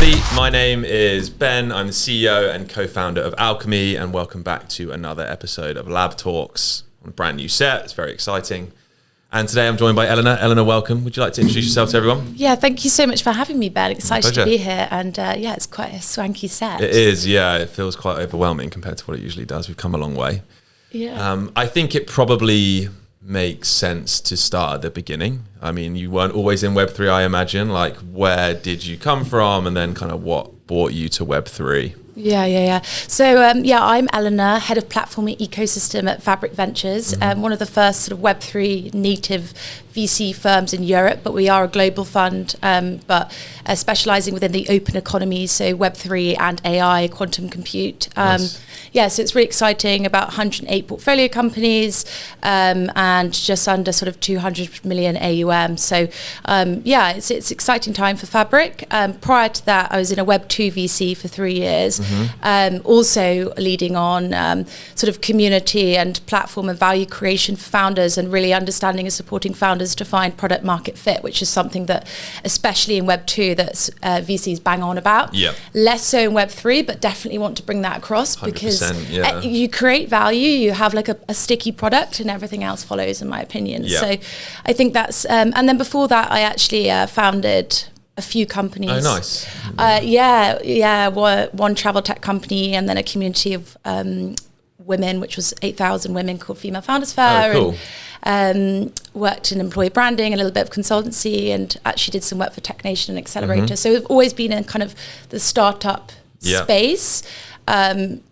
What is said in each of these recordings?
everybody. My name is Ben. I'm the CEO and co-founder of Alkimi, and welcome back to another episode of Lab Talks on a brand new set. It's very exciting. And today I'm joined by Eleanor. Eleanor, welcome. Would you like to introduce yourself to everyone? Yeah, thank you so much for having me, Ben. Excited to be here. And it's quite a swanky set. It is, yeah. It feels quite overwhelming compared to what it usually does. We've come a long way. Yeah. I think it probably makes sense to start at the beginning. I mean, you weren't always in Web3, I imagine. Like, where did you come from, and then kind of what brought you to Web3? Yeah. So, I'm Eleanor, head of platform and ecosystem at Fabric Ventures, one of the first sort of Web3-native VC firms in Europe, but we are a global fund, but specializing within the open economy, so Web3 and AI, quantum compute. Nice. So it's really exciting, about 108 portfolio companies and just under sort of 200 million AUM. So, it's an exciting time for Fabric. Prior to that, I was in a Web2 VC for 3 years, also leading on sort of community and platform and value creation for founders, and really understanding and supporting founders to find product market fit, which is something that, especially in Web2, that VCs bang on about. Yep. Less so in Web3, but definitely want to bring that across because you create value, you have like a sticky product, and everything else follows, in my opinion. Yep. So I think that's, and then before that, I actually founded a few companies. Oh, nice. One travel tech company, and then a community of women, which was 8,000 women, called Female Founders Fair. Oh, cool. And worked in employee branding, a little bit of consultancy, and actually did some work for Tech Nation and Accelerator. So we've always been in kind of the startup space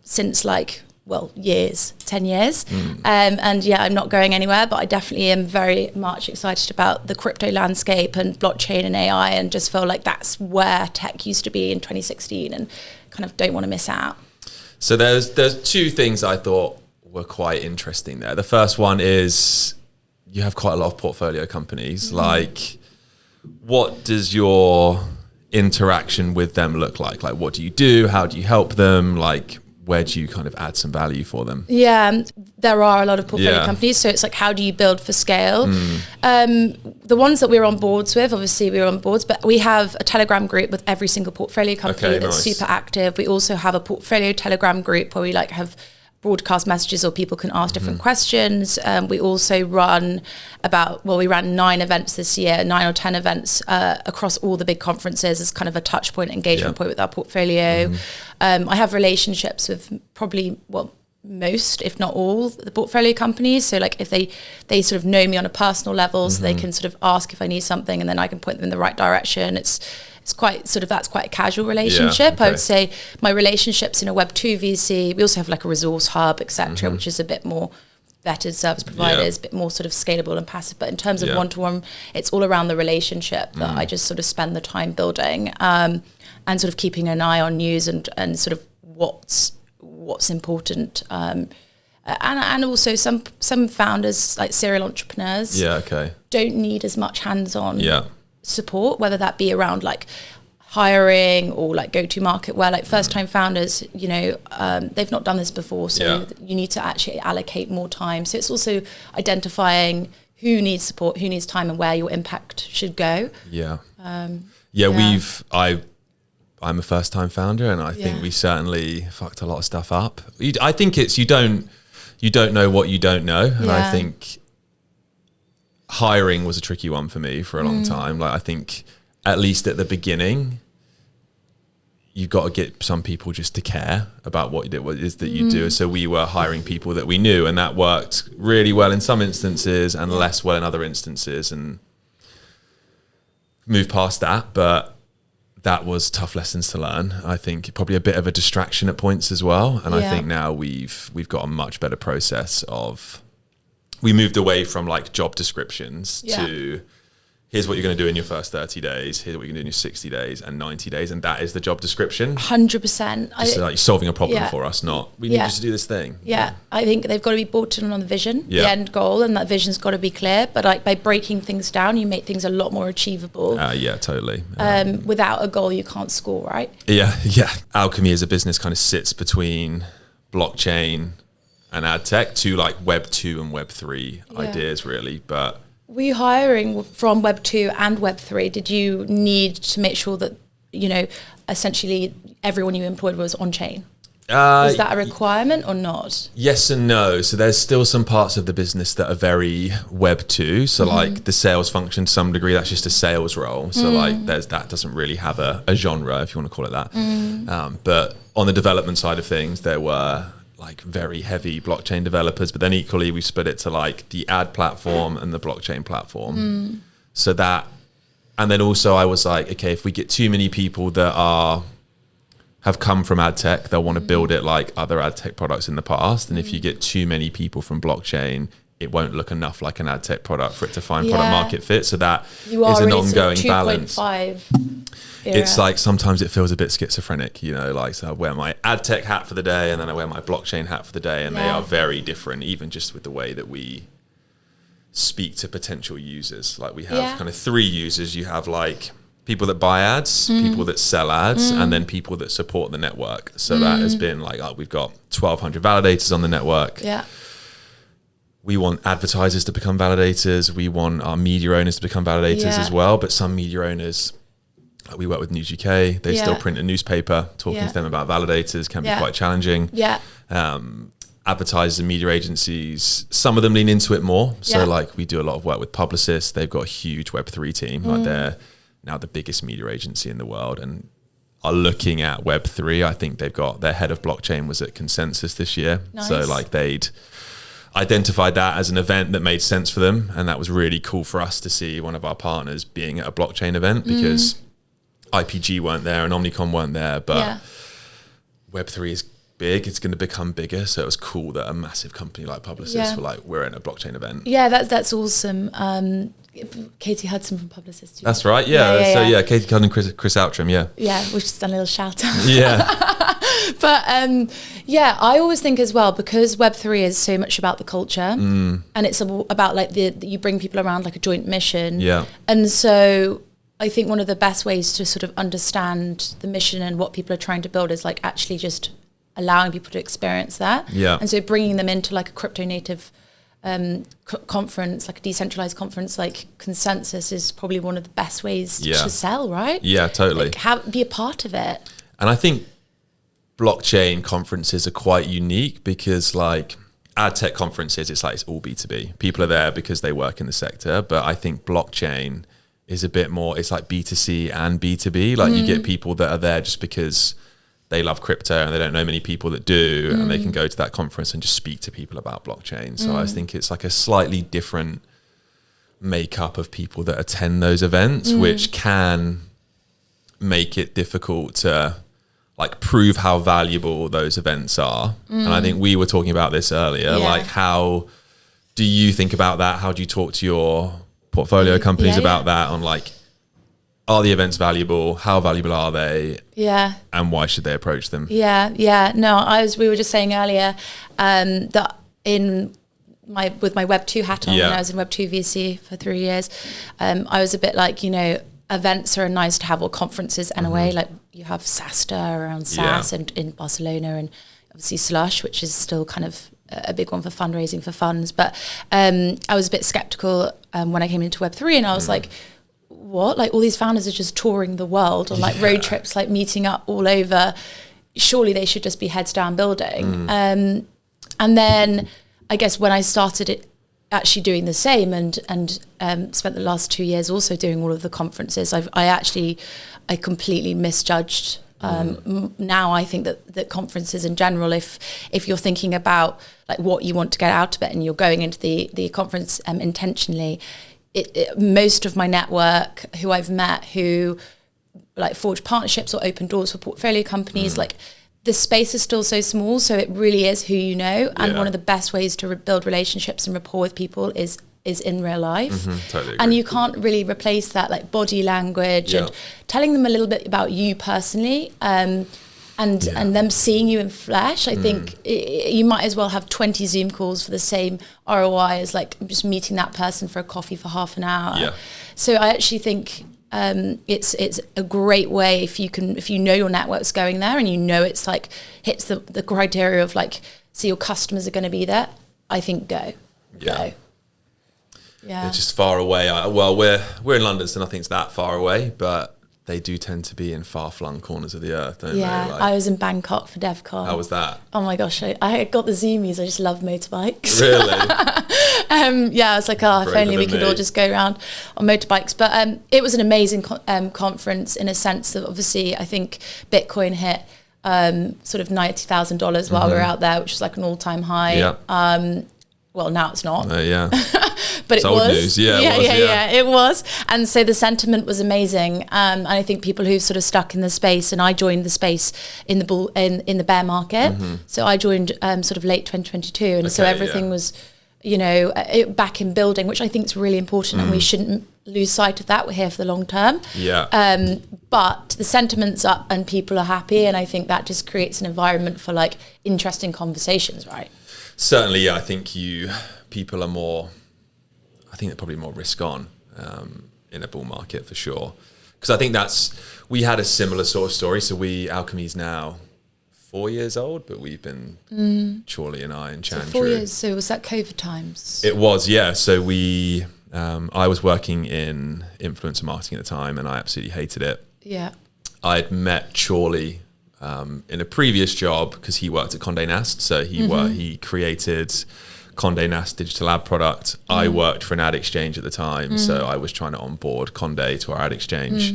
since 10 years. I'm not going anywhere, but I definitely am very much excited about the crypto landscape and blockchain and AI, and just feel like that's where tech used to be in 2016, and kind of don't want to miss out. So there's two things I thought were quite interesting there. The first one is you have quite a lot of portfolio companies. Like, what does your interaction with them look like? Like, what do you do? How do you help them? Like, where do you kind of add some value for them? Yeah, there are a lot of portfolio companies. So it's like, how do you build for scale? The ones that we're on boards with, obviously we're on boards, but we have a Telegram group with every single portfolio company that's super active. We also have a portfolio Telegram group where we have broadcast messages, or people can ask different questions. We also run we ran 9 events this year, 9 or 10 events across all the big conferences as kind of a touch point, engagement point with our portfolio. I have relationships with probably, most, if not all, the portfolio companies. So like, if they sort of know me on a personal level, so they can sort of ask if I need something, and then I can point them in the right direction. It's quite sort of, that's quite a casual relationship. I would say my relationships in a Web2 VC, we also have like a resource hub, etc., which is a bit more vetted service providers, a bit more sort of scalable and passive. But in terms of one-to-one, it's all around the relationship that I just sort of spend the time building, and sort of keeping an eye on news and sort of what's important. And also some founders, like serial entrepreneurs, don't need as much hands-on support, whether that be around like hiring or like go-to market, where like first-time founders, they've not done this before, so you need to actually allocate more time. So it's also identifying who needs support, who needs time, and where your impact should go. I'm a first-time founder, and I think we certainly fucked a lot of stuff up. I think it's you don't know what you don't know, and I think hiring was a tricky one for me for a long time. Like, I think at least at the beginning, you've got to get some people just to care about what it is that you do. So we were hiring people that we knew, and that worked really well in some instances and less well in other instances, and moved past that. But that was tough lessons to learn. I think probably a bit of a distraction at points as well. And I think now we've got a much better process of, we moved away from like job descriptions to, here's what you're going to do in your first 30 days, here's what you're going to do in your 60 days and 90 days, and that is the job description. 100%. Just like solving a problem for us, not, we need you to do this thing. I think they've got to be bought in on the vision, the end goal, and that vision's got to be clear. But like, by breaking things down, you make things a lot more achievable. Totally. Without a goal, you can't score, right? Alkimi as a business kind of sits between blockchain and ad tech, to like Web 2 and Web 3 ideas, really. But were you hiring from Web 2 and Web 3? Did you need to make sure that essentially everyone you employed was on chain? Is that a requirement or not? Yes and no. So there's still some parts of the business that are very Web 2. So like the sales function to some degree, that's just a sales role. So like that doesn't really have a genre, if you want to call it that. But on the development side of things, there were like very heavy blockchain developers, but then equally we split it to like the ad platform and the blockchain platform. So that, and then also I was like, okay, if we get too many people that have come from ad tech, they'll want to build it like other ad tech products in the past. And if you get too many people from blockchain, it won't look enough like an ad tech product for it to find product market fit. So that is an ongoing balance. 2.5 it's like sometimes it feels a bit schizophrenic, like so I wear my ad tech hat for the day and then I wear my blockchain hat for the day, and they are very different, even just with the way that we speak to potential users. Like we have kind of 3 users. You have like people that buy ads, people that sell ads, and then people that support the network. So that has been like, we've got 1,200 validators on the network. Yeah. We want advertisers to become validators. We want our media owners to become validators as well. But some media owners, like we work with News UK, they still print a newspaper. Talking to them about validators can be quite challenging. Yeah. Advertisers and media agencies, some of them lean into it more. So like we do a lot of work with publicists. They've got a huge Web3 team. Like they're now the biggest media agency in the world and are looking at Web3. I think they've got their head of blockchain was at Consensus this year. Nice. So like they'd identified that as an event that made sense for them. And that was really cool for us to see one of our partners being at a blockchain event, because IPG weren't there and Omnicom weren't there, but Web3 is big. It's going to become bigger. So it was cool that a massive company like Publicis were like, we're in a blockchain event. Yeah, that's awesome. Katie Hudson from Publicis. That's right. Yeah. Katie Hudson and Chris Outram. Yeah. Yeah, we've just done a little shout out. Yeah. But I always think as well, because Web3 is so much about the culture and it's about like you bring people around like a joint mission. Yeah. And so I think one of the best ways to sort of understand the mission and what people are trying to build is like actually just allowing people to experience that. Yeah. And so bringing them into like a crypto native conference, like a decentralized conference like Consensus, is probably one of the best ways to sell, right? Yeah, totally. Like be a part of it. And I think blockchain conferences are quite unique because like ad tech conferences, it's all B2B. People are there because they work in the sector. But I think blockchain is a bit more, it's like B2C and B2B. Like you get people that are there just because they love crypto and they don't know many people that do, and they can go to that conference and just speak to people about blockchain. So I think it's like a slightly different makeup of people that attend those events, which can make it difficult to like prove how valuable those events are. And I think we were talking about this earlier, like how do you think about that? How do you talk to your portfolio companies about that on like, are the events valuable? How valuable are they? Yeah. And why should they approach them? Yeah. No, we were just saying earlier that with my Web 2 hat on, when I was in Web 2 VC for 3 years, I was a bit like, events are nice to have, or conferences in a way. Like you have SASTA around SaaS and in Barcelona, and obviously Slush, which is still kind of a big one for fundraising for funds. But I was a bit skeptical when I came into Web3, and I was like, what? Like all these founders are just touring the world on like road trips, like meeting up all over. Surely they should just be heads down building. And then I guess when I started actually doing the same and spent the last 2 years also doing all of the conferences, I completely misjudged. Now I think that conferences in general, if you're thinking about like what you want to get out of it and you're going into the conference intentionally, most of my network who I've met who like forge partnerships or open doors for portfolio companies, like the space is still so small, so it really is who you know. And one of the best ways to build relationships and rapport with people is in real life. Totally agree. And you can't really replace that, like body language and telling them a little bit about you personally, and them seeing you in flesh. I think you might as well have 20 Zoom calls for the same ROI as like just meeting that person for a coffee for half an hour. So I actually think it's a great way if you know your network's going there and you know it's like hits the criteria of like, so your customers are going to be there. I think go. It's just far away. Well, we're in London, so nothing's that far away, but they do tend to be in far-flung corners of the earth, don't they? Like, I was in Bangkok for DevCon. How was that? Oh my gosh, I got the zoomies. I just love motorbikes. Really? I was like, if only we could all just go around on motorbikes. But it was an amazing conference in a sense that obviously I think Bitcoin hit sort of $90,000 while we were out there, which was like an all-time high. Yeah. Well, now it's not. Yeah. But it's it old was. News. Yeah, it was. And so the sentiment was amazing. And I think people who sort of stuck in the space, and I joined the space in the bear market. So I joined sort of late 2022, and so everything was, back in building, which I think is really important, and we shouldn't lose sight of that. We're here for the long term. Yeah. But the sentiment's up and people are happy, and I think that just creates an environment for like interesting conversations, right? Certainly, yeah. I think people are more. I think they're probably more risk on in a bull market for sure. Because I think we had a similar sort of story. So Alkimi's now 4 years old, but we've been Chorley and I and Chandru. So 4 years. So was that COVID times? It was, yeah. So I was working in influencer marketing at the time, and I absolutely hated it. Yeah. I'd met Chorley in a previous job because he worked at Condé Nast. So he created Condé Nast digital ad product. I worked for an ad exchange at the time, so I was trying to onboard Condé to our ad exchange.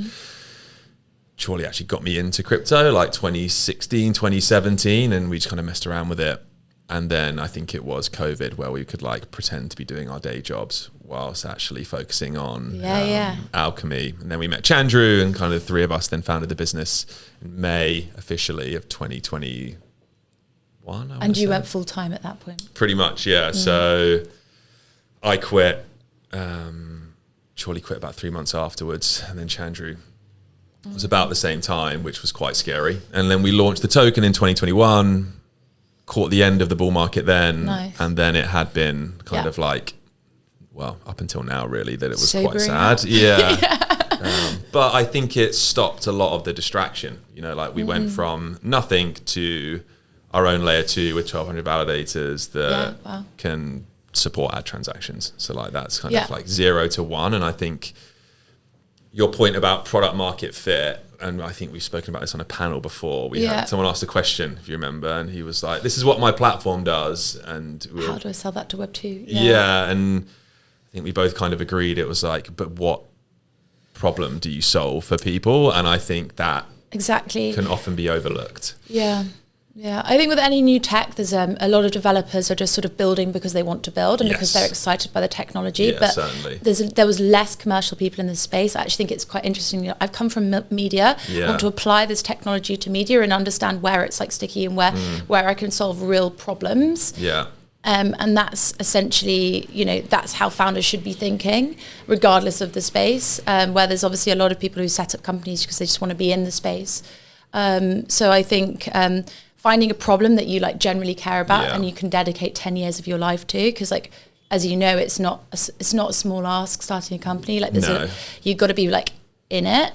Chorley actually got me into crypto like 2016, 2017, and we just kind of messed around with it. And then I think it was COVID where we could like pretend to be doing our day jobs whilst actually focusing on Alkimi. And then we met Chandru, and kind of the three of us then founded the business in May officially of 2021. And you went full time at that point? Pretty much, yeah. So I quit. Chorley quit about 3 months afterwards, and then Chandru was about the same time, which was quite scary. And then we launched the token in 2021. Caught the end of the bull market then, and then it had been kind of like, well, up until now really, that it was quite sad. Yeah. But I think it stopped a lot of the distraction. Like we went from nothing to our own layer 2 with 1,200 validators that can support ad transactions. So like that's kind of like 0 to 1. And I think your point about product market fit, and I think we've spoken about this on a panel before. We had someone asked a question, if you remember, and he was like, "This is what my platform does." And how do I sell that to Web2? Yeah, and I think we both kind of agreed. It was like, but what problem do you solve for people? And I think that exactly can often be overlooked. Yeah, I think with any new tech, there's a lot of developers are just sort of building because they want to build and because they're excited by the technology. Yeah, but certainly. There was less commercial people in this space. I actually think it's quite interesting. I've come from media. I want to apply this technology to media and understand where it's like sticky and where I can solve real problems. Yeah. And that's essentially, that's how founders should be thinking, regardless of the space, where there's obviously a lot of people who set up companies because they just want to be in the space. So I think finding a problem that you like generally care about and you can dedicate 10 years of your life to, because like, as you know, it's not a small ask starting a company. Like you've got to be like in it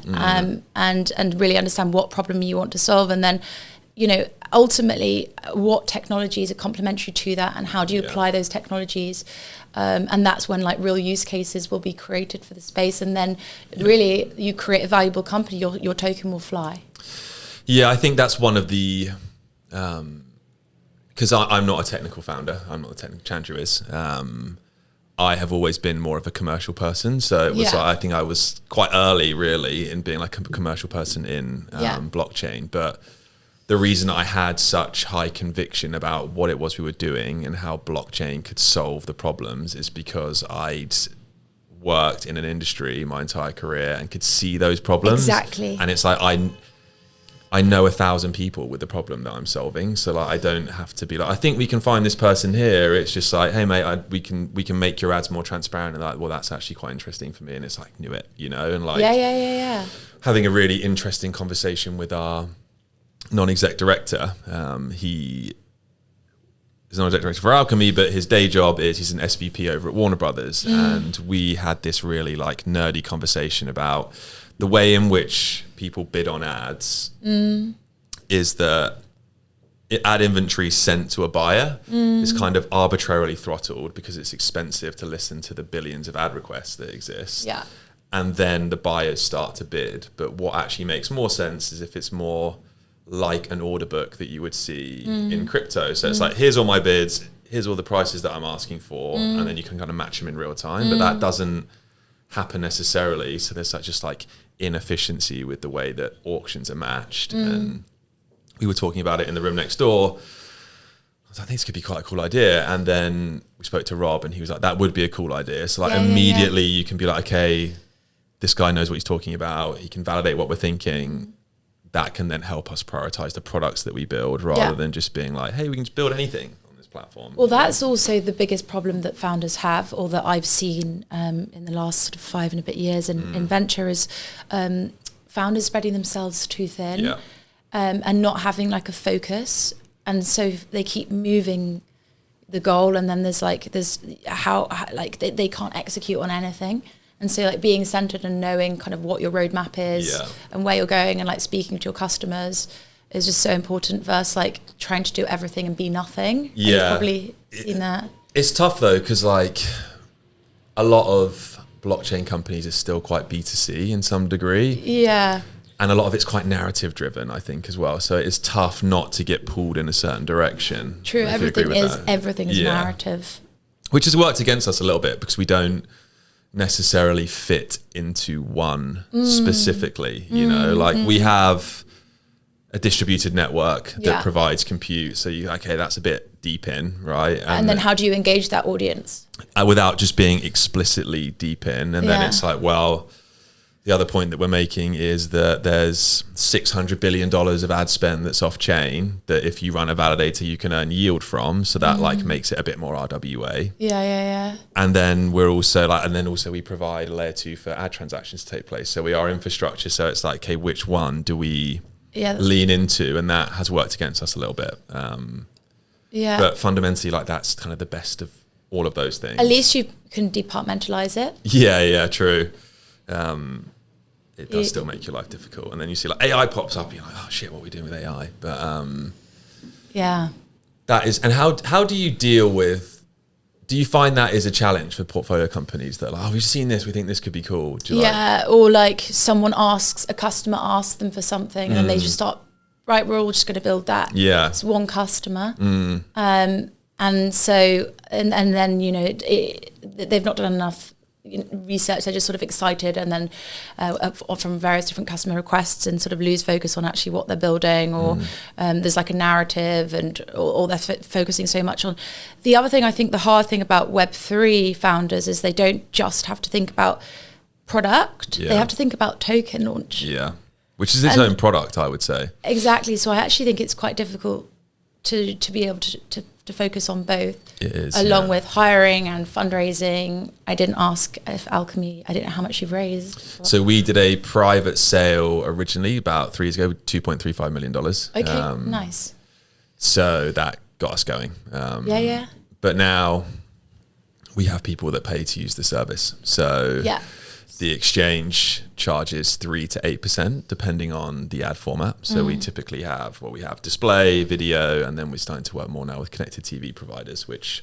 and really understand what problem you want to solve. And then, ultimately what technologies are complementary to that and how do you apply those technologies. And that's when like real use cases will be created for the space. And then really you create a valuable company, your token will fly. Yeah, I think that's one of the, because I'm not a technical founder. I'm not a technical. Chandru is. I have always been more of a commercial person. So it was, I think I was quite early really in being like a commercial person in blockchain. But the reason I had such high conviction about what it was we were doing and how blockchain could solve the problems is because I'd worked in an industry my entire career and could see those problems. Exactly. And it's like, I know 1,000 people with the problem that I'm solving. So like, I don't have to be like, I think we can find this person here. It's just like, hey mate, we can make your ads more transparent. And like, well, that's actually quite interesting for me. And it's like, knew it, and like, having a really interesting conversation with our non-exec director. He is a non-exec director for Alkimi, but his day job is he's an SVP over at Warner Brothers. And we had this really like nerdy conversation about the way in which people bid on ads is that ad inventory sent to a buyer is kind of arbitrarily throttled because it's expensive to listen to the billions of ad requests that exist. Yeah. and then the buyers start to bid. But what actually makes more sense is if it's more like an order book that you would see in crypto. So it's like, here's all my bids, here's all the prices that I'm asking for, and then you can kind of match them in real time. But that doesn't happen necessarily. So there's just like inefficiency with the way that auctions are matched. And we were talking about it in the room next door. I think this could be quite a cool idea. And then we spoke to Rob and he was like, that would be a cool idea. So like immediately you can be like, okay, this guy knows what he's talking about. He can validate what we're thinking. That can then help us prioritize the products that we build rather than just being like, hey, we can just build anything on this platform. Well, that's also the biggest problem that founders have, or that I've seen in the last sort of 5 and a bit years in venture, is founders spreading themselves too thin and not having like a focus. And so they keep moving the goal, and then there's how they can't execute on anything. And so like being centered and knowing kind of what your roadmap is and where you're going, and like speaking to your customers is just so important versus like trying to do everything and be nothing. Yeah. You've probably seen that. It's tough though, because like a lot of blockchain companies are still quite B2C in some degree. Yeah. And a lot of it's quite narrative driven, I think, as well. So it's tough not to get pulled in a certain direction. True. Everything is narrative. Which has worked against us a little bit because we don't necessarily fit into one specifically, you know, like we have a distributed network that provides compute. So that's a bit deep in, right? And then how do you engage that audience? Without just being explicitly deep in. And then it's like, well, the other point that we're making is that there's $600 billion of ad spend that's off chain that if you run a validator, you can earn yield from. So that like makes it a bit more RWA. Yeah. And then we're also we provide a layer 2 for ad transactions to take place. So we are infrastructure. So it's like, okay, which one do we lean into? And that has worked against us a little bit. But fundamentally, like that's kind of the best of all of those things. At least you can departmentalize it. Yeah, true. It does still make your life difficult, and then you see like AI pops up, and you're like, oh shit, what are we doing with AI? But that is. And how do you deal with? Do you find that is a challenge for portfolio companies that are like, oh, we've seen this, we think this could be cool? Or like a customer asks them for something, and they just start, right, we're all just going to build that. Yeah, it's one customer, and so and then they've not done enough research. They're just sort of excited, and then from various different customer requests, and sort of lose focus on actually what they're building, or there's like a narrative, or they're focusing so much on. The other thing, I think the hard thing about Web3 founders is they don't just have to think about product, they have to think about token launch. Yeah, which is its own product, I would say. Exactly. So I actually think it's quite difficult to be able to focus on both. It is, along with hiring and fundraising. I didn't ask if Alkimi, I didn't know how much you've raised. So we did a private sale originally about 3 years ago, $2.35 million. Okay, nice. So that got us going. But now we have people that pay to use the service. So the exchange charges 3 to 8% depending on the ad format. So we typically have display, video, and then we're starting to work more now with connected TV providers, which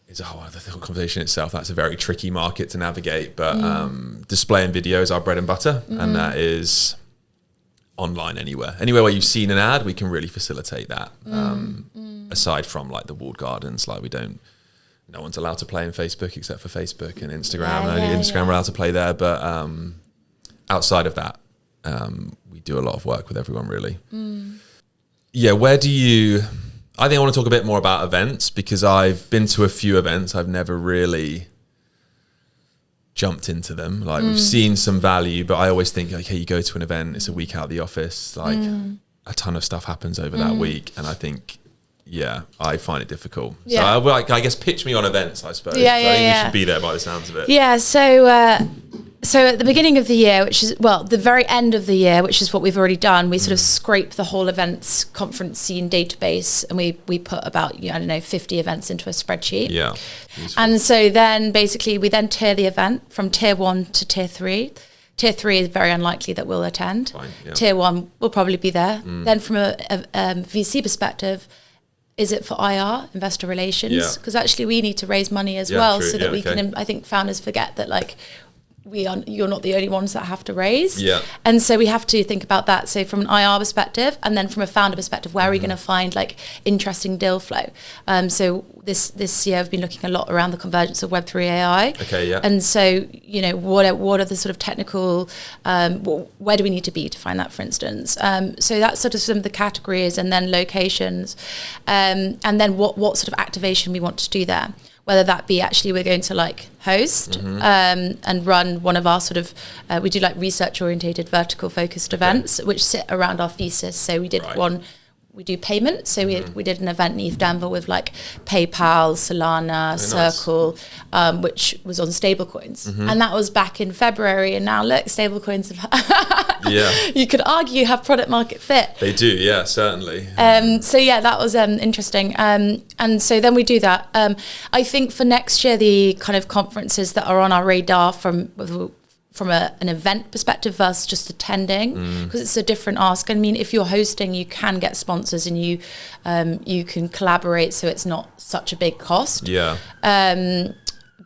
is a whole other conversation itself. That's a very tricky market to navigate, but display and video is our bread and butter, and that is online anywhere where you've seen an ad, we can really facilitate that. Aside from like the walled gardens, like no one's allowed to play in Facebook except for Facebook and Instagram. Only Instagram are allowed to play there. But outside of that, we do a lot of work with everyone, really. Yeah, I think I want to talk a bit more about events, because I've been to a few events. I've never really jumped into them. Like we've seen some value, but I always think, okay, you go to an event, it's a week out of the office. Like a ton of stuff happens over that week. And I think, I find it difficult. So I guess pitch me on events, I suppose. I think we should be there by the sounds of it. Yeah, so at the beginning of the year, which is, the very end of the year, which is what we've already done, we sort of scrape the whole events conference scene database, and we put about, 50 events into a spreadsheet. Yeah. Useful. And so then basically we then tier the event from tier 1 to tier 3. Tier 3 is very unlikely that we'll attend. Fine, yeah. Tier 1 will probably be there. Then from a VC perspective, is it for IR, investor relations? Because actually we need to raise money as well, true. So that we can, I think founders forget that like you're not the only ones that have to raise. Yeah. And so we have to think about that. So from an IR perspective, and then from a founder perspective, where are we going to find like interesting deal flow? So this year I've been looking a lot around the convergence of Web3 AI. Okay, yeah. And so, you know, what are the sort of technical, where do we need to be to find that, for instance? So that's sort of some of the categories, and then locations, and then what sort of activation we want to do there. Whether that be actually we're going to like host and run one of our sort of, we do like research orientated vertical focused events, which sit around our thesis. So we did one, we do payment. So we did an event in ETH Denver with like PayPal, Solana, Circle, which was on stablecoins. And that was back in February. And now look, stablecoins have, you could argue, have product market fit. They do, yeah, certainly. So yeah, that was interesting. And so then we do that. I think for next year, the kind of conferences that are on our radar from an event perspective versus just attending, because it's a different ask. I mean, if you're hosting, you can get sponsors and you can collaborate, so it's not such a big cost. Yeah. So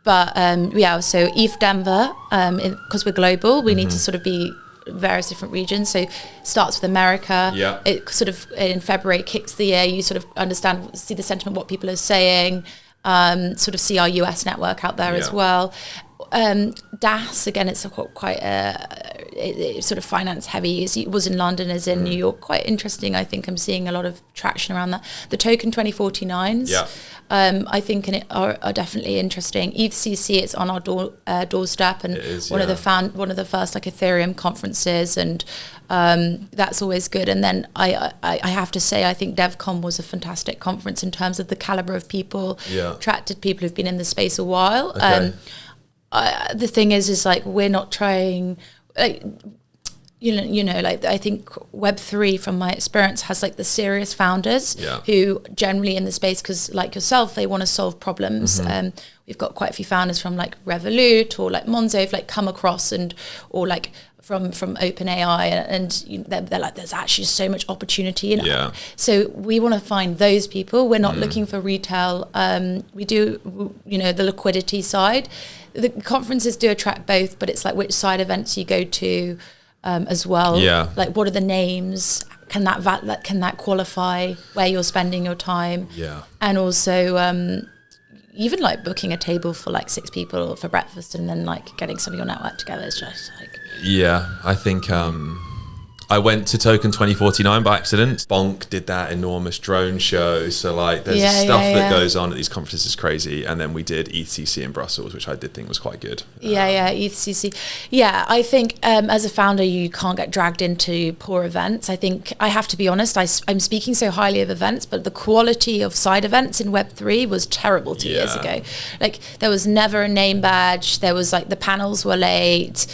ETH Denver, because we're global, we need to sort of be various different regions. So starts with America. Yeah. It sort of in February kicks the year. You sort of understand, see the sentiment, what people are saying, sort of see our US network out there as well. DAS, again, it's quite it's sort of finance heavy, as it was in London, as in New York. Quite interesting. I think I'm seeing a lot of traction around that. The token 2049s, I think are definitely interesting. ETHCC, it's on our doorstep, and one of the first like Ethereum conferences, and that's always good. And then I have to say, I think DevCon was a fantastic conference in terms of the caliber of people, attracted people who've been in the space a while. Okay. The thing is like we're not trying, like, you know, like I think Web3, from my experience, has like the serious founders who generally in the space, because like yourself, they want to solve problems. We've got quite a few founders from like Revolut or like Monzo have like come across, or like from OpenAI, and they're like, there's actually so much opportunity in it. So we want to find those people. We're not looking for retail. We do, you know, the liquidity side. The conferences do attract both, but it's like which side events you go to as well. Like what are the names? Can that qualify where you're spending your time? And also even like booking a table for like 6 people for breakfast, and then like getting some of your network together is just like. I think I went to Token 2049 by accident. Bonk did that enormous drone show. So like there's stuff that goes on at these conferences is crazy. And then we did ETHCC in Brussels, which I did think was quite good. ETHCC. Yeah, I think as a founder, you can't get dragged into poor events. I think I have to be honest, I'm speaking so highly of events, but the quality of side events in Web3 was terrible 2 years ago. Like there was never a name badge. There was like the panels were late.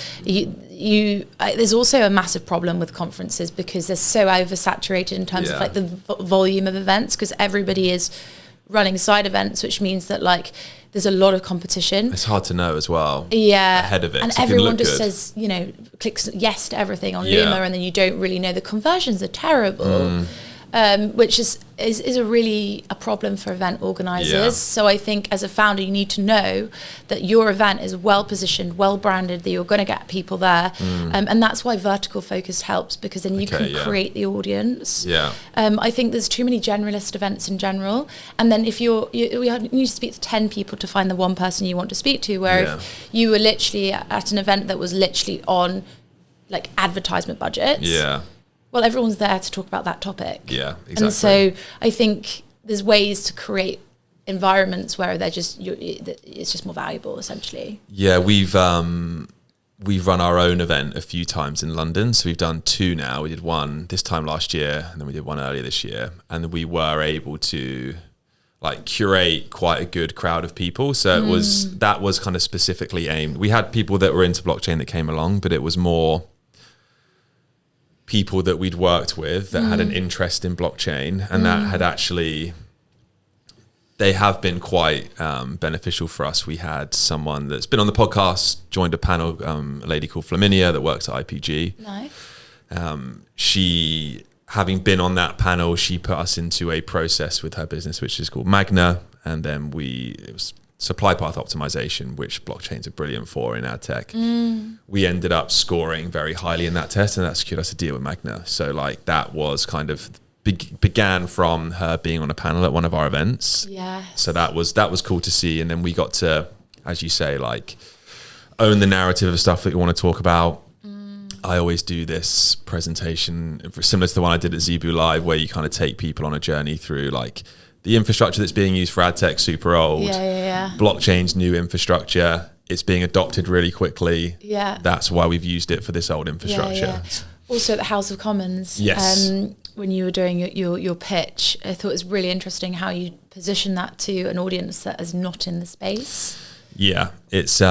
There's also a massive problem with conferences because they're so oversaturated in terms of like the volume of events, because everybody is running side events, which means that like there's a lot of competition. It's hard to know as well. Ahead of it, and everyone just says, you know, clicks yes to everything on Luma, and then you don't really know. The conversions are terrible. Which is a problem for event organizers. So I think as a founder, you need to know that your event is well positioned, well branded, that you're going to get people there. And that's why vertical focus helps, because then you can create the audience. I think there's too many generalist events in general. And then if you need to speak to 10 people to find the one person you want to speak to, where if you were literally at an event that was literally on like advertisement budgets. Well, everyone's there to talk about that topic. Exactly. And so I think there's ways to create environments where they're it's just more valuable, essentially. We've run our own event a few times in London. So we've done 2 now. We did one this time last year, and then we did one earlier this year. And we were able to like curate quite a good crowd of people. So that was kind of specifically aimed. We had people that were into blockchain that came along, but it was more people that we'd worked with that had an interest in blockchain, and that had actually, they have been quite beneficial for us. We had someone that's been on the podcast, joined a panel, a lady called Flaminia that works at IPG. Nice. She, having been on that panel, she put us into a process with her business, which is called Magna. And then it was supply path optimization, which blockchains are brilliant for in ad tech. We ended up scoring very highly in that test, and that secured us a deal with Magna. So like that was kind of began from her being on a panel at one of our events. Yeah. So that was cool to see. And then we got to, as you say, like own the narrative of stuff that you want to talk about. I always do this presentation similar to the one I did at Zebu Live, where you kind of take people on a journey through like the infrastructure that's being used for ad tech, super old. Blockchain's new infrastructure. It's being adopted really quickly. Yeah. That's why we've used it for this old infrastructure. Also at the House of Commons. Yes. When you were doing your pitch, I thought it was really interesting how you position that to an audience that is not in the space. Yeah. It's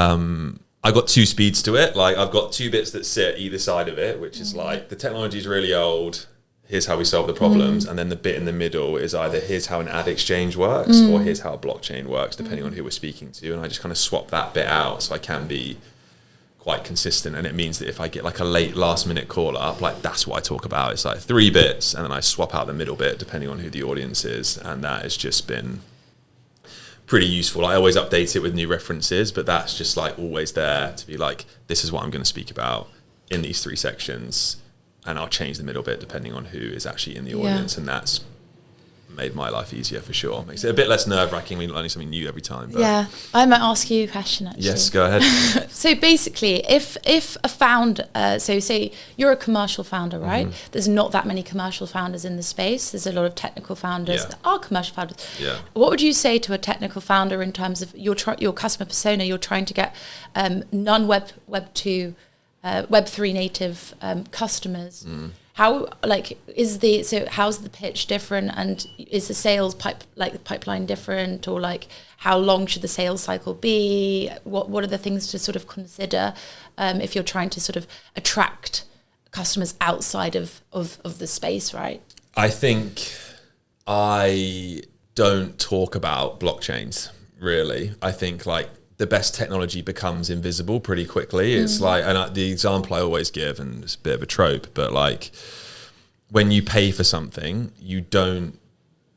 I got two speeds to it. Like I've got two bits that sit either side of it, which is like the technology is really old. Here's how we solve the problems. And then the bit in the middle is either here's how an ad exchange works or here's how a blockchain works, depending on who we're speaking to. And I just kind of swap that bit out so I can be quite consistent. And it means that if I get like a late last minute call up, like that's what I talk about. It's like 3 bits and then I swap out the middle bit depending on who the audience is. And that has just been pretty useful. I always update it with new references, but that's just like always there to be like, this is what I'm going to speak about in these 3 sections. And I'll change the middle bit depending on who is actually in the audience. And that's made my life easier for sure. Makes it a bit less nerve-wracking when you're learning something new every time. But yeah. I might ask you a question, actually. Yes, go ahead. So basically, if a founder, so say you're a commercial founder, right? There's not that many commercial founders in the space. There's a lot of technical founders that are commercial founders. Yeah. What would you say to a technical founder in terms of your customer persona? You're trying to get Web2, Web3-native customers. How how's the pitch different, and is the sales pipeline different, or like how long should the sales cycle be? What are the things to sort of consider if you're trying to sort of attract customers outside of the space, right? I think I don't talk about blockchains really. I think like the best technology becomes invisible pretty quickly. It's like, and the example I always give, and it's a bit of a trope, but like when you pay for something, you don't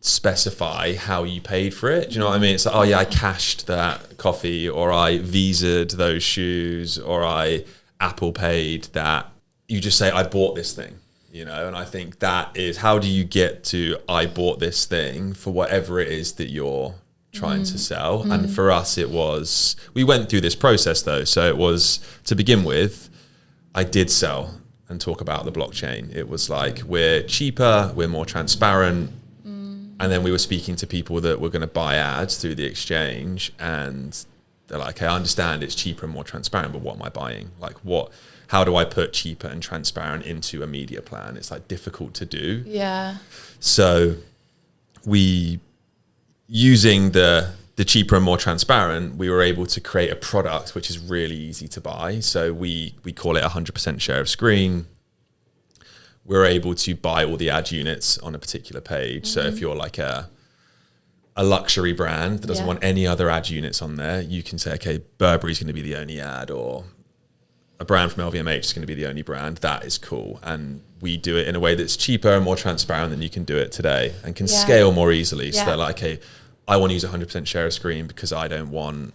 specify how you paid for it. Do you know what I mean? It's like, oh yeah, I cashed that coffee, or I Visa'd those shoes, or I Apple paid that. You just say, I bought this thing, you know? And I think that is, how do you get to, I bought this thing for whatever it is that you're trying to sell. And for us, it was, we went through this process though. So it was, to begin with, I did sell and talk about the blockchain. It was like, we're cheaper, we're more transparent. And then we were speaking to people that were going to buy ads through the exchange, and they're like, okay, I understand it's cheaper and more transparent, but what am I buying? Like how do I put cheaper and transparent into a media plan? It's like difficult to do. Yeah. So using the cheaper and more transparent, we were able to create a product which is really easy to buy. So we call it 100% share of screen. We're able to buy all the ad units on a particular page. So if you're like a luxury brand that doesn't want any other ad units on there, you can say, okay, Burberry's going to be the only ad, or a brand from LVMH is going to be the only brand. That is cool. And we do it in a way that's cheaper and more transparent than you can do it today, and can scale more easily. So they're like, okay, I want to use 100% share of screen because I don't want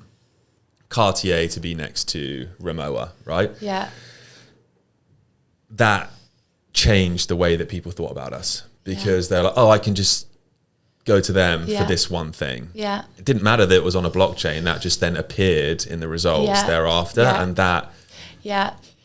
Cartier to be next to Rimowa, right? Yeah. That changed the way that people thought about us, because they're like, oh, I can just go to them for this one thing. Yeah. It didn't matter that it was on a blockchain. That just then appeared in the results thereafter. And that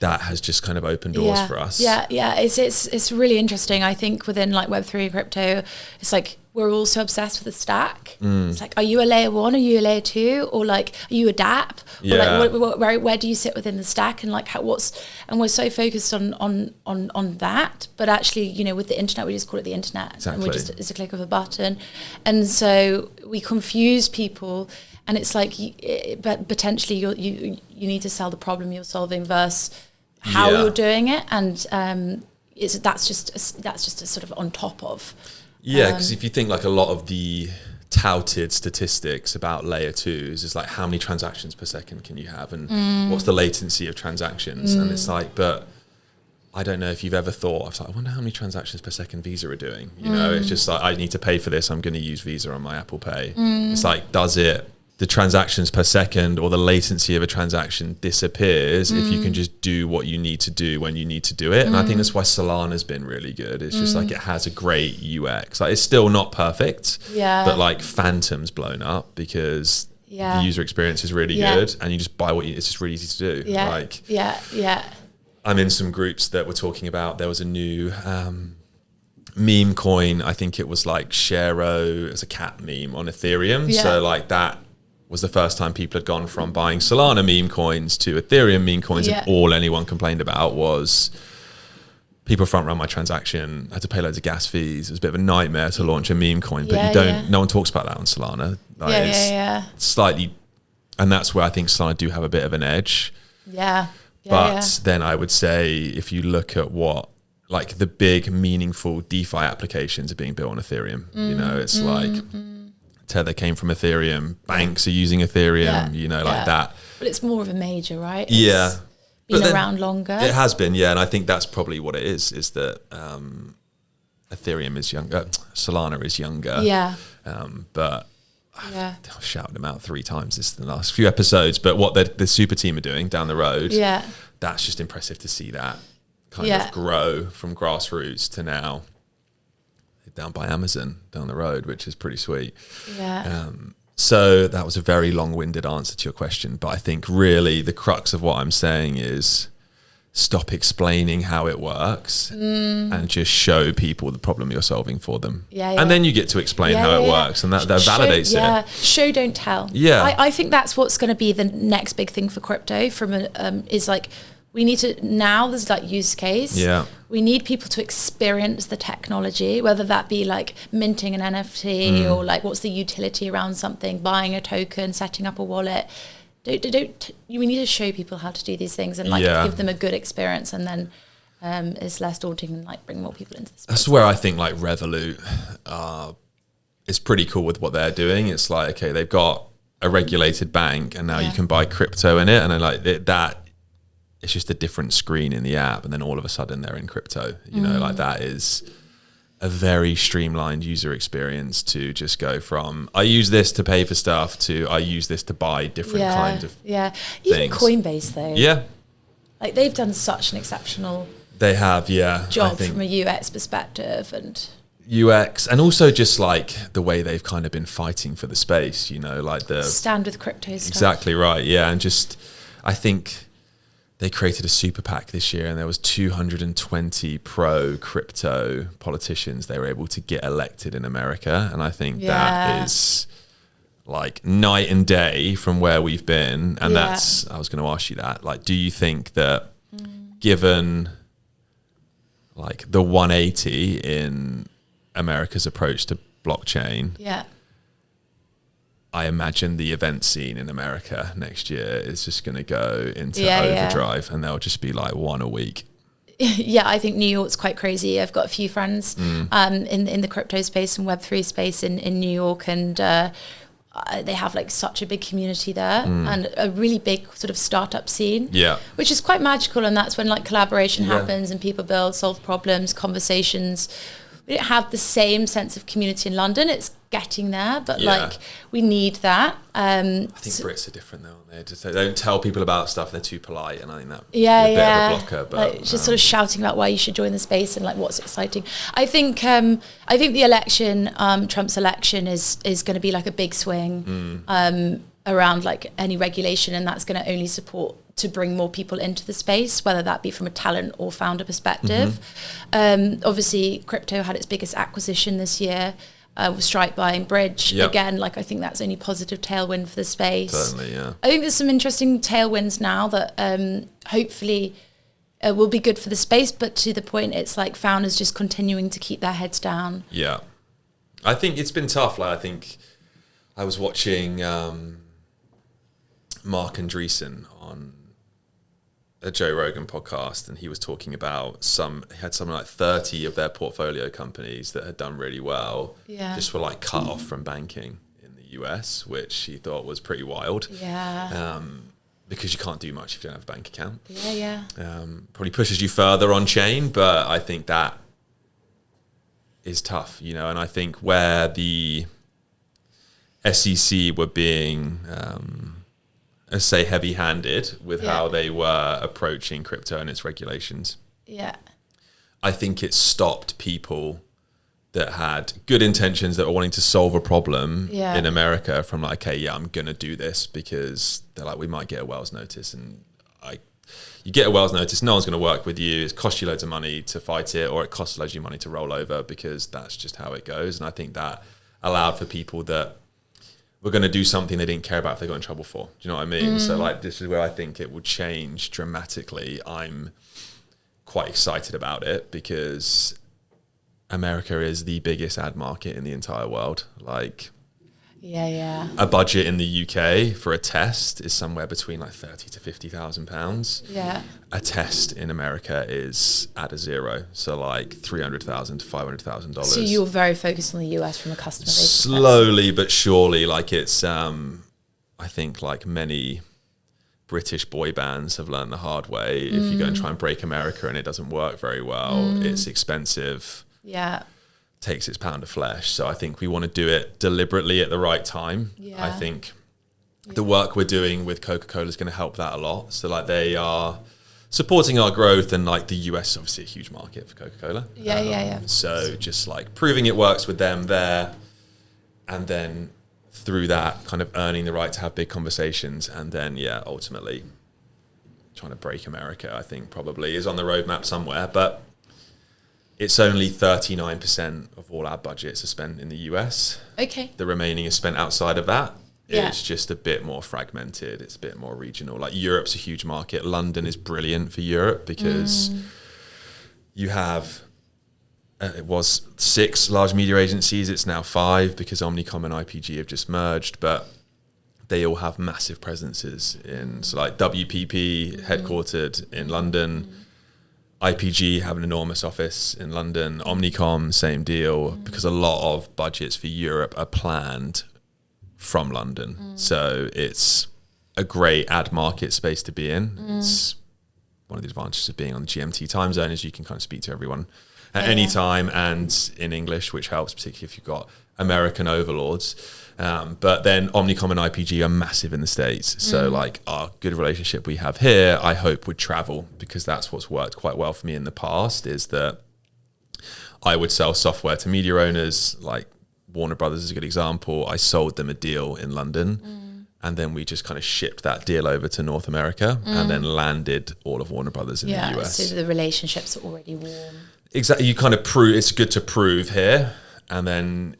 has just kind of opened doors for us. Yeah. It's really interesting. I think within like Web3 crypto, it's like we're all so obsessed with the stack. It's like, are you a layer 1? Are you a layer 2? Or like, are you a DApp? Or like, where do you sit within the stack? And like, and we're so focused on that. But actually, you know, with the internet, we just call it the internet. Exactly. And it's a click of a button. And so we confuse people. And it's like, but potentially you need to sell the problem you're solving versus how you're doing it. And that's just a sort of on top of. Yeah, because if you think like a lot of the touted statistics about layer 2s is like, how many transactions per second can you have, and what's the latency of transactions? And it's like, but I don't know if you've ever thought, I was like, I wonder how many transactions per second Visa are doing. You know, it's just like, I need to pay for this, I'm going to use Visa on my Apple Pay. It's like, does the transactions per second or the latency of a transaction disappears if you can just do what you need to do when you need to do it. And I think that's why Solana's been really good. It's just like it has a great UX. Like it's still not perfect, but like Phantom's blown up because the user experience is really good and you just buy what it's just really easy to do. I'm in some groups that were talking about, there was a new meme coin. I think it was like Sharo as a cat meme on Ethereum. So like that was the first time people had gone from buying Solana meme coins to Ethereum meme coins, and all anyone complained about was people front run my transaction, I had to pay loads of gas fees. It was a bit of a nightmare to launch a meme coin, but no one talks about that on Solana. Like it's slightly, and that's where I think Solana do have a bit of an edge. But then I would say if you look at what like the big meaningful DeFi applications are being built on Ethereum, you know, it's like Tether came from Ethereum, banks are using Ethereum, you know, like that. But it's more of a major, right? It's been around longer. It has been, and I think that's probably what it is that Ethereum is younger, Solana is younger. But I've shouted them out 3 times in the last few episodes, but what the super team are doing down the road, that's just impressive to see that kind of grow from grassroots to now down by Amazon down the road, which is pretty sweet. So that was a very long-winded answer to your question, but I think really the crux of what I'm saying is stop explaining how it works and just show people the problem you're solving for them. And then you get to explain how it works, and that validates it. Show, don't tell. I think that's what's going to be the next big thing for crypto from is like, we need to, now there's like use case. We need people to experience the technology, whether that be like minting an NFT or like what's the utility around something, buying a token, setting up a wallet. We need to show people how to do these things and like give them a good experience, and then it's less daunting and like bring more people into this. That's where I think like Revolut is pretty cool with what they're doing. It's like, okay, they've got a regulated bank and now you can buy crypto in it, and then like that. It's just a different screen in the app, and then all of a sudden they're in crypto. You know, like that is a very streamlined user experience to just go from I use this to pay for stuff to I use this to buy different kind of even things. Coinbase though. Like they've done such an exceptional job from a UX perspective and UX, and also just like the way they've kind of been fighting for the space, you know, like the stand with crypto stuff. Exactly right. And just I think they created a super PAC this year, and there was 220 pro crypto politicians they were able to get elected in America. And I think that is like night and day from where we've been. And that's, I was going to ask you that, like, do you think that given like the 180 in America's approach to blockchain, I imagine the event scene in America next year is just going to go into overdrive, and they'll just be like one a week. I think New York's quite crazy. I've got a few friends in the crypto space and Web3 space in New York, and they have like such a big community there and a really big sort of startup scene, which is quite magical. And that's when like collaboration happens and people build, solve problems, conversations. We don't have the same sense of community in London. It's getting there, but like we need that. I think Brits are different though, aren't they? They don't tell people about stuff. They're too polite, and I think that a bit of a blocker. But like just sort of shouting about why you should join the space and like what's exciting. I think the election, Trump's election, is going to be like a big swing around like any regulation, and that's going to only support to bring more people into the space, whether that be from a talent or founder perspective. Obviously, crypto had its biggest acquisition this year. With Stripe buying Bridge. Again, like I think that's only positive tailwind for the space. Certainly, I think there's some interesting tailwinds now that hopefully will be good for the space, but to the point it's like founders just continuing to keep their heads down. I think it's been tough. Like I think I was watching Mark Andreessen on a Joe Rogan podcast, and he was talking about he had something like 30 of their portfolio companies that had done really well, just were like cut off from banking in the US, which he thought was pretty wild. Because you can't do much if you don't have a bank account. Probably pushes you further on chain, but I think that is tough, you know. And I think where SEC were being, let's say, heavy-handed with how they were approaching crypto and its regulations. Yeah. I think it stopped people that had good intentions, that were wanting to solve a problem in America from like, okay, I'm going to do this, because they're like, we might get a Wells notice, and you get a Wells notice, no one's going to work with you. It costs you loads of money to fight it, or it costs loads of money to roll over, because that's just how it goes. And I think that allowed for people that were going to do something they didn't care about if they got in trouble for. Do you know what I mean? So like, this is where I think it will change dramatically. I'm quite excited about it, because America is the biggest ad market in the entire world. Like, a budget in the UK for a test is somewhere between like £30,000 to £50,000. Yeah. A test in America is at a zero, so like $300,000 to $500,000. So you're very focused on the US from a customer base. Slowly but surely, like it's, I think like many British boy bands have learned the hard way. If you go and try and break America and it doesn't work very well, it's expensive. Yeah. Takes its pound of flesh. So I think we want to do it deliberately at the right time. Yeah. I think the work we're doing with Coca-Cola is going to help that a lot. So like, they are supporting our growth, and like the US is obviously a huge market for Coca-Cola. So just like proving it works with them there, and then through that kind of earning the right to have big conversations, and then ultimately trying to break America, I think probably is on the roadmap somewhere. But it's only 39% of all ad budgets are spent in the US. Okay. The remaining is spent outside of that. It's just a bit more fragmented. It's a bit more regional. Like, Europe's a huge market. London is brilliant for Europe, because you have, it was 6 large media agencies. It's now 5, because Omnicom and IPG have just merged, but they all have massive presences in, so like WPP headquartered in London. IPG have an enormous office in London. Omnicom, same deal, because a lot of budgets for Europe are planned from London. So it's a great ad market space to be in. It's one of the advantages of being on the GMT time zone, is you can kind of speak to everyone at any time, and in English, which helps, particularly if you've got American overlords. But then Omnicom and IPG are massive in the States. So like, our good relationship we have here, I hope would travel, because that's what's worked quite well for me in the past, is that I would sell software to media owners. Like Warner Brothers is a good example. I sold them a deal in London, and then we just kind of shipped that deal over to North America, and then landed all of Warner Brothers in the US. So the relationships are already warm. Exactly. You kind of prove, it's good to prove here, and then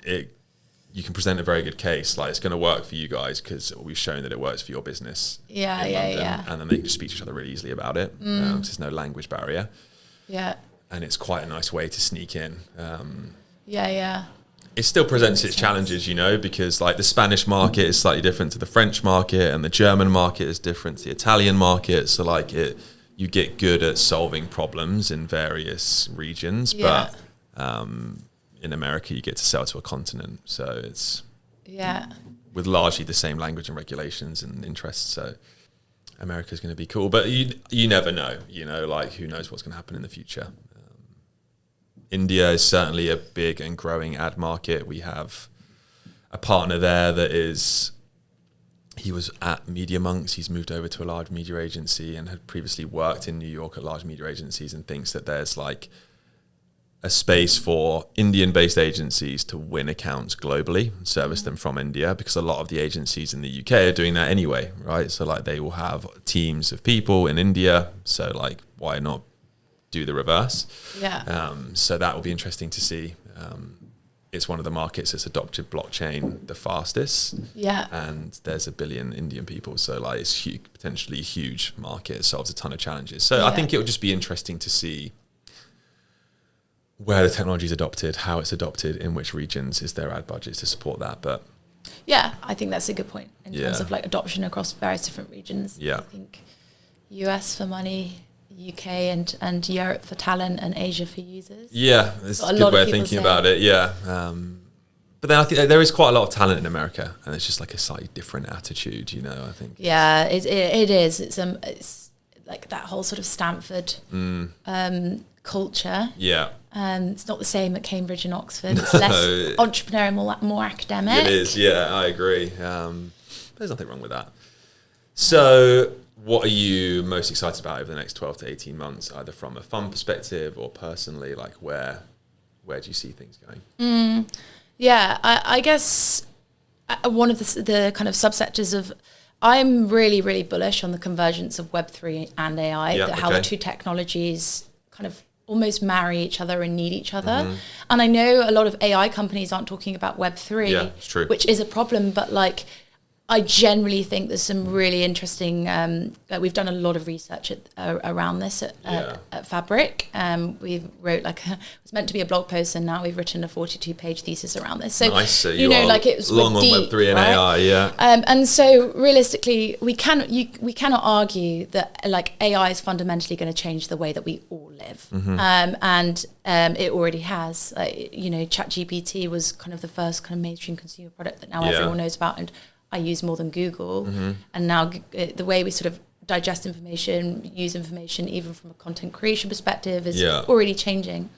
you can present a very good case, like, it's going to work for you guys because we've shown that it works for your business. And then they can just speak to each other really easily about it. There's no language barrier. And it's quite a nice way to sneak in. It still presents its challenges, you know, because like the Spanish market is slightly different to the French market, and the German market is different to the Italian market. So like, you get good at solving problems in various regions, but in America, you get to sell to a continent. So it's with largely the same language and regulations and interests. So America's going to be cool, but you never know, you know, like, who knows what's going to happen in the future. India is certainly a big and growing ad market. We have a partner there he was at Media Monks. He's moved over to a large media agency and had previously worked in New York at large media agencies, and thinks that there's like a space for Indian-based agencies to win accounts globally and service them from India, because a lot of the agencies in the UK are doing that anyway, right? So like, they will have teams of people in India. So like, why not do the reverse? So that will be interesting to see. It's one of the markets that's adopted blockchain the fastest. And there's 1 billion Indian people. So like, it's potentially a huge market. It solves a ton of challenges. So I think it will just be interesting to see where the technology is adopted, how it's adopted, in which regions is there ad budgets to support that. But I think that's a good point in terms of like adoption across various different regions. I think US for money, UK and Europe for talent, and Asia for users. It's a good way of thinking about it. But then I think there is quite a lot of talent in America, and it's just like a slightly different attitude, you know, I think. It is. It's like that whole sort of Stanford culture. It's not the same at Cambridge and Oxford. It's less entrepreneurial, more academic. It is, yeah, I agree. There's nothing wrong with that. So what are you most excited about over the next 12 to 18 months, either from a fund perspective or personally? Like where do you see things going? Yeah, I guess one of the kind of subsectors of, I'm really, really bullish on the convergence of Web3 and AI, how the two technologies kind of almost marry each other and need each other. And I know a lot of AI companies aren't talking about Web3, which is a problem, but like, I generally think there's some really interesting, we've done a lot of research around this at Fabric. We wrote it's meant to be a blog post, and now we've written a 42-page thesis around this. So, nice. So you know, like it was long on deep, Web3 and right? AI, yeah. And so realistically, we cannot argue that like AI is fundamentally going to change the way that we all live. And it already has. You know, ChatGPT was kind of the first kind of mainstream consumer product that now everyone knows about, and I use more than Google. And now the way we sort of digest information, use information, even from a content creation perspective, is already changing.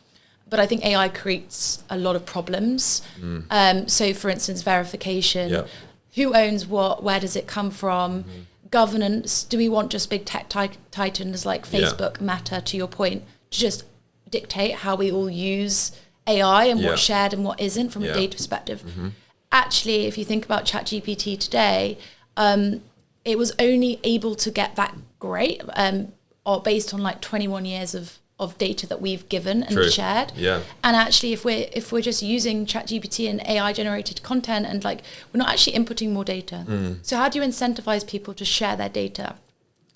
But I think AI creates a lot of problems. So for instance, verification, who owns what, where does it come from? Governance, do we want just big tech titans like Facebook, Meta, to your point, to just dictate how we all use AI and what's shared and what isn't from a data perspective? Actually, if you think about ChatGPT today, it was only able to get that great or based on like 21 years of data that we've given and shared. And actually, if we're just using ChatGPT and AI generated content, and like we're not actually inputting more data. So how do you incentivize people to share their data?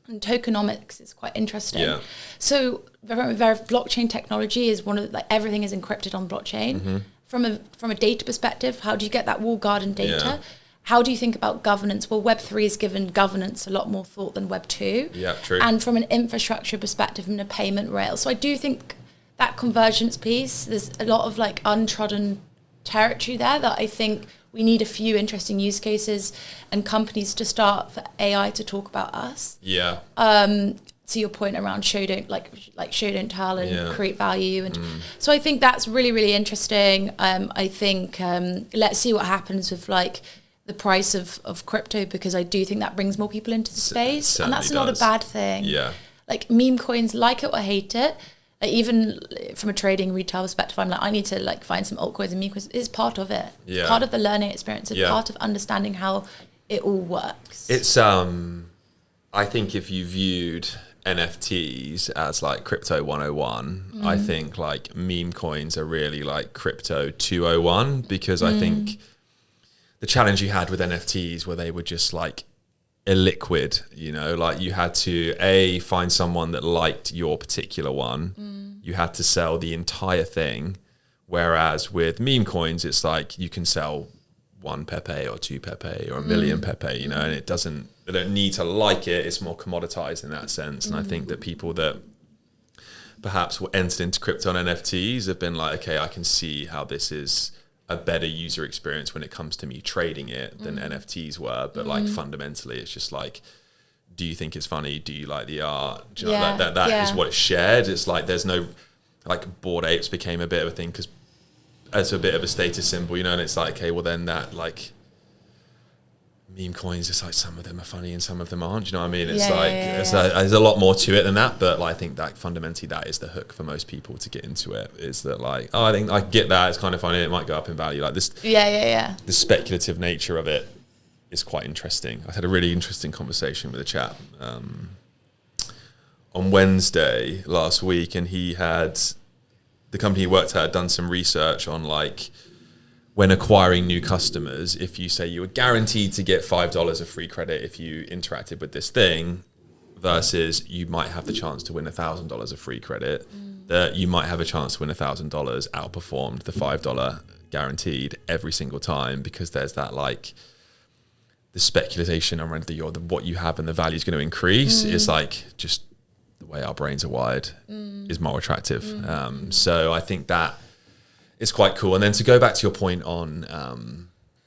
And tokenomics is quite interesting. So blockchain technology is one of like everything is encrypted on blockchain. From a data perspective, how do you get that walled garden data? How do you think about governance? Well, Web3 has given governance a lot more thought than Web2. And from an infrastructure perspective and a payment rail. So I do think that convergence piece, there's a lot of like untrodden territory there that I think we need a few interesting use cases and companies to start for AI to talk about us. To your point around show don't tell and create value, and so I think that's really, really interesting. I think let's see what happens with like the price of crypto, because I do think that brings more people into the space, and that's not a bad thing. Like meme coins, like it or hate it, like even from a trading retail perspective, I'm like, I need to like find some altcoins and meme coins. It's part of it. It's part of the learning experience. It's part of understanding how it all works. It's I think if you viewed NFTs as like crypto 101, I think like meme coins are really like crypto 201, because I think the challenge you had with NFTs where they were just like illiquid, you know, like you had to find someone that liked your particular one. You had to sell the entire thing, whereas with meme coins it's like you can sell 1 Pepe or 2 Pepe or a million Pepe, you know, and they don't need to like it. It's more commoditized in that sense. And I think that people that perhaps were entered into crypto and NFTs have been like, okay, I can see how this is a better user experience when it comes to me trading it than NFTs were. But like fundamentally, it's just like, do you think it's funny? Do you like the art? Do you know, like that is what is shared. It's like there's no, like Bored Apes became a bit of a thing because as a bit of a status symbol, you know, and it's like, okay, well then that like meme coins, it's like some of them are funny and some of them aren't, you know what I mean? It's there's a lot more to it than that, but like, I think that fundamentally that is the hook for most people to get into it, is that like, oh, I think I get that, it's kind of funny, it might go up in value, like this the speculative nature of it is quite interesting. I had a really interesting conversation with a chap on Wednesday last week, and he had, the company he worked at had done some research on like when acquiring new customers, if you say you were guaranteed to get $5 of free credit if you interacted with this thing, versus you might have the chance to win $1,000 of free credit, that you might have a chance to win $1,000 outperformed the $5 guaranteed every single time, because there's that like the speculation around what you have and the value is going to increase is like just the way our brains are wired is more attractive. So I think that is quite cool. And then to go back to your point on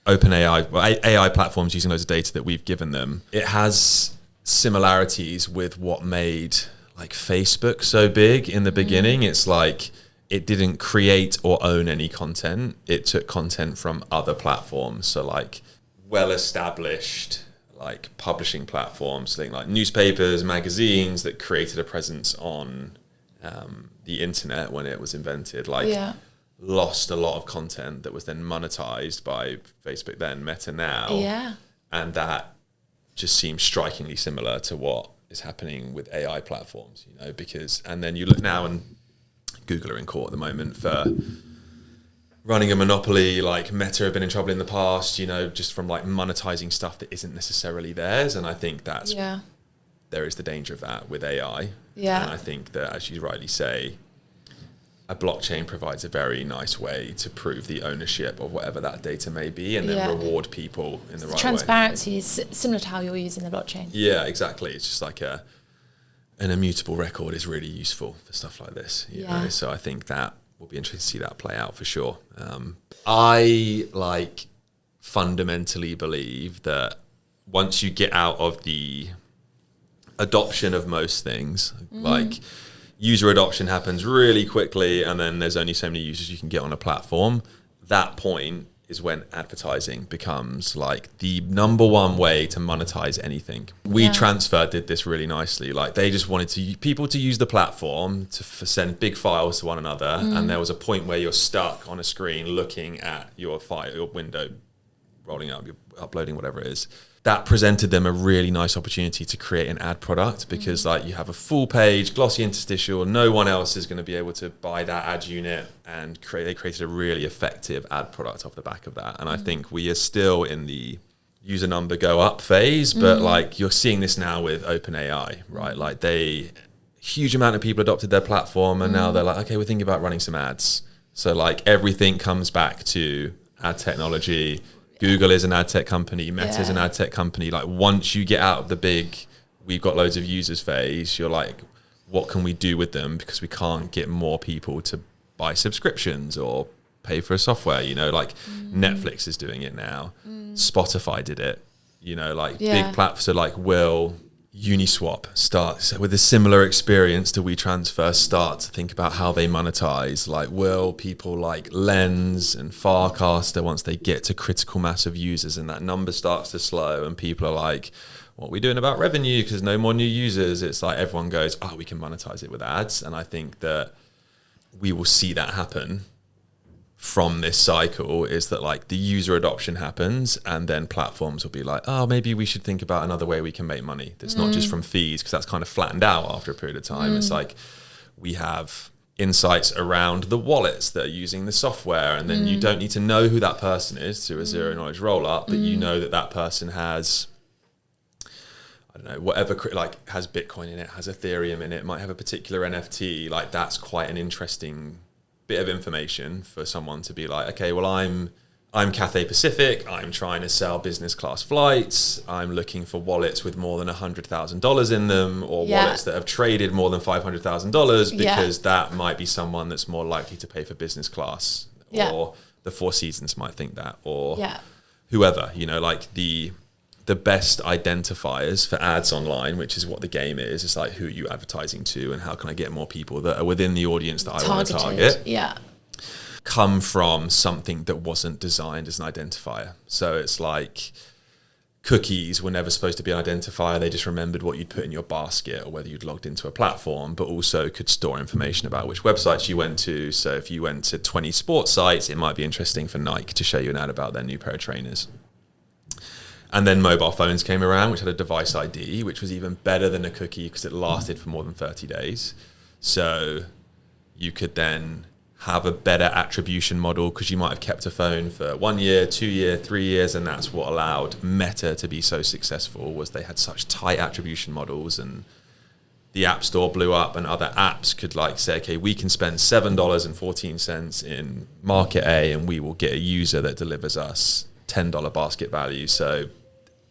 OpenAI, AI platforms using loads of data that we've given them, it has similarities with what made like Facebook so big in the beginning. It's like it didn't create or own any content. It took content from other platforms. So like well-established like publishing platforms, think like newspapers, magazines that created a presence on the internet when it was invented, lost a lot of content that was then monetized by Facebook, then Meta now. Yeah. And that just seems strikingly similar to what is happening with AI platforms, you know, because, and then you look now and Google are in court at the moment for running a monopoly. Like Meta have been in trouble in the past, you know, just from like monetizing stuff that isn't necessarily theirs. And I think that's, there is the danger of that with AI. Yeah. And I think that, as you rightly say, a blockchain provides a very nice way to prove the ownership of whatever that data may be and then reward people in the right way. Transparency is similar to how you're using the blockchain. Yeah, exactly. It's just like an immutable record is really useful for stuff like this. You know? So I think that will be interesting to see that play out for sure. I like fundamentally believe that once you get out of the adoption of most things, like user adoption happens really quickly and then there's only so many users you can get on a platform. That point is when advertising becomes like the number one way to monetize anything. WeTransfer did this really nicely. Like they just wanted people to use the platform to send big files to one another. And there was a point where you're stuck on a screen looking at your file, your window rolling up, you're uploading whatever it is. That presented them a really nice opportunity to create an ad product because like you have a full page, glossy interstitial, no one else is going to be able to buy that ad unit, and they created a really effective ad product off the back of that. And I think we are still in the user number go up phase, but like you're seeing this now with OpenAI, right? Like huge amount of people adopted their platform and now they're like, okay, we're thinking about running some ads. So like everything comes back to ad technology. Google is an ad tech company, Meta is an ad tech company. Like once you get out of the big, we've got loads of users phase, you're like, what can we do with them? Because we can't get more people to buy subscriptions or pay for a software, you know, like Netflix is doing it now. Spotify did it, you know, like big platforms. So like will Uniswap start with a similar experience to WeTransfer start to think about how they monetize? Like will people like Lens and Farcaster, once they get to critical mass of users and that number starts to slow and people are like, what are we doing about revenue because no more new users? It's like everyone goes, oh, we can monetize it with ads. And I think that we will see that happen from this cycle, is that like the user adoption happens and then platforms will be like, oh, maybe we should think about another way we can make money that's not just from fees, because that's kind of flattened out after a period of time. It's like we have insights around the wallets that are using the software, and then you don't need to know who that person is through a zero knowledge roll up, but you know that person has, I don't know, whatever, like has Bitcoin in it, has Ethereum in it, might have a particular NFT. Like that's quite an interesting bit of information for someone to be like, okay, well, I'm Cathay Pacific. I'm trying to sell business class flights. I'm looking for wallets with more than $100,000 in them, or wallets that have traded more than $500,000, because that might be someone that's more likely to pay for business class, or the Four Seasons might think that, or whoever, you know, like the best identifiers for ads online, which is what the game is. It's like, who are you advertising to and how can I get more people that are within the audience that I want to target? Come from something that wasn't designed as an identifier. So it's like cookies were never supposed to be an identifier. They just remembered what you'd put in your basket or whether you'd logged into a platform, but also could store information about which websites you went to. So if you went to 20 sports sites, it might be interesting for Nike to show you an ad about their new pair of trainers. And then mobile phones came around, which had a device ID, which was even better than a cookie because it lasted for more than 30 days. So you could then have a better attribution model because you might have kept a phone for 1 year, 2 years, 3 years. And that's what allowed Meta to be so successful, was they had such tight attribution models, and the App Store blew up and other apps could like say, okay, we can spend $7.14 in market A and we will get a user that delivers us $10 basket value. So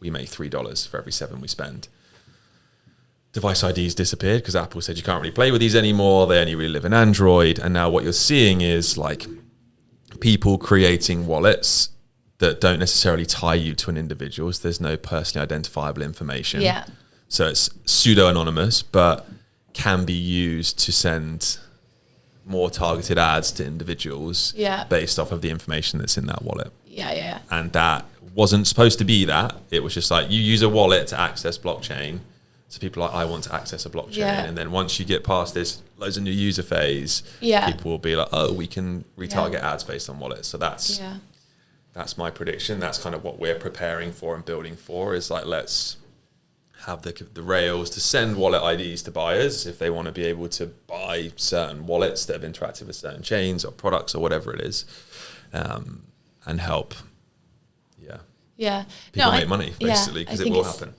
we make $3 for every 7 we spend. Device IDs disappeared because Apple said you can't really play with these anymore. They only really live in Android. And now what you're seeing is like people creating wallets that don't necessarily tie you to an individual. So there's no personally identifiable information. So it's pseudo-anonymous, but can be used to send more targeted ads to individuals based off of the information that's in that wallet. And that wasn't supposed to be that. It was just like, you use a wallet to access blockchain. So people are like, I want to access a blockchain. And then once you get past this loads of new user phase, people will be like, oh, we can retarget ads based on wallets. So that's my prediction. That's kind of what we're preparing for and building for, is like, let's have the rails to send wallet IDs to buyers if they want to be able to buy certain wallets that have interacted with certain chains or products or whatever it is, and help people make money, basically, because it will happen.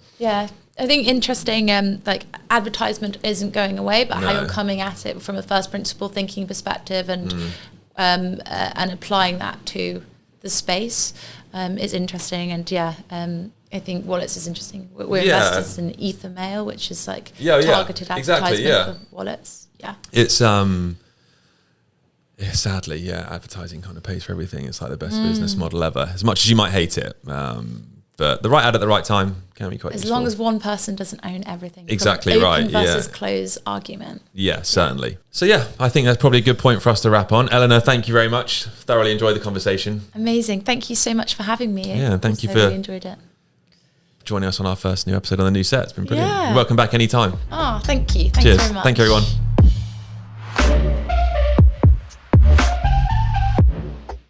I think interesting, like advertisement isn't going away, but how you're coming at it from a first principle thinking perspective and applying that to the space is interesting. And I think wallets is interesting. We're investors in Ether Mail, which is like targeted advertisement for wallets. It's sadly, advertising kind of pays for everything. It's like the best business model ever, as much as you might hate it. But the right ad at the right time can be quite useful. As long as one person doesn't own everything. Exactly right. Open versus close argument. Yeah, certainly. So I think that's probably a good point for us to wrap on. Eleanor, thank you very much. Thoroughly enjoyed the conversation. Amazing. Thank you so much for having me. Yeah, thank you for really enjoyed it. Joining us on our first new episode on the new set. It's been brilliant. You're welcome back anytime. Oh, thank you. Thanks very much. Thank you, everyone.